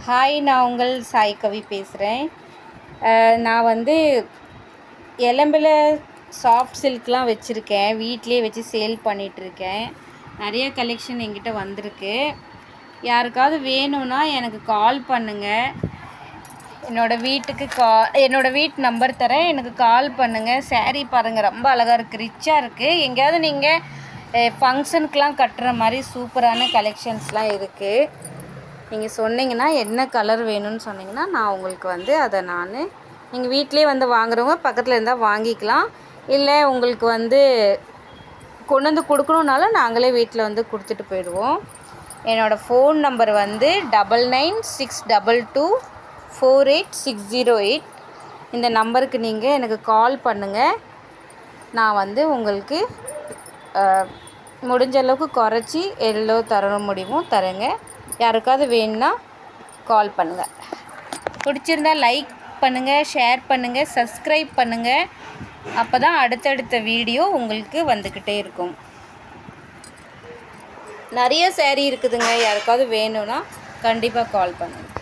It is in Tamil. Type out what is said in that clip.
ஹாய், நான் உங்கள் சாய் கவி பேசுகிறேன். நான் வந்து எலம்பில் சாஃப்ட் சில்க்லாம் வச்சுருக்கேன். வீட்டிலே வச்சு சேல் பண்ணிகிட்ருக்கேன். நிறைய கலெக்ஷன் என்கிட்ட வந்திருக்கு. யாருக்காவது வேணும்னா எனக்கு கால் பண்ணுங்கள். என்னோடய வீட்டு நம்பர் தரேன், எனக்கு கால் பண்ணுங்கள். ஸாரீ பாருங்கள், ரொம்ப அழகாக இருக்குது, ரிச்சாக இருக்குது. எங்கேயாவது நீங்கள் ஃபங்க்ஷனுக்கெலாம் கட்டுற மாதிரி சூப்பரான கலெக்ஷன்ஸ்லாம் இருக்குது. நீங்கள் சொன்னீங்கன்னா என்ன கலர் வேணும்னு சொன்னீங்கன்னா நான் உங்களுக்கு அதை நீங்கள் வீட்டிலே வாங்குறவங்க பக்கத்தில் இருந்தால் வாங்கிக்கலாம். இல்லை உங்களுக்கு கொண்டு வந்து கொடுக்கணுன்னாலும் நாங்களே வீட்டில் கொடுத்துட்டு போயிடுவோம். என்னோடய ஃபோன் நம்பர் 9962248608. இந்த நம்பருக்கு நீங்கள் எனக்கு கால் பண்ணுங்கள். நான் உங்களுக்கு முடிஞ்ச அளவுக்கு குறைச்சி எவ்வளோ தர முடியுமோ தரேங்க. யாருக்காவது வேணும்னா கால் பண்ணுங்கள். பிடிச்சிருந்தால் லைக் பண்ணுங்கள், ஷேர் பண்ணுங்கள், சப்ஸ்கிரைப் பண்ணுங்கள். அப்போ தான் அடுத்தடுத்த வீடியோ உங்களுக்கு வந்துக்கிட்டே இருக்கும். நிறைய ஸாரீ இருக்குதுங்க. யாருக்காவது வேணும்னா கண்டிப்பாக கால் பண்ணுங்கள்.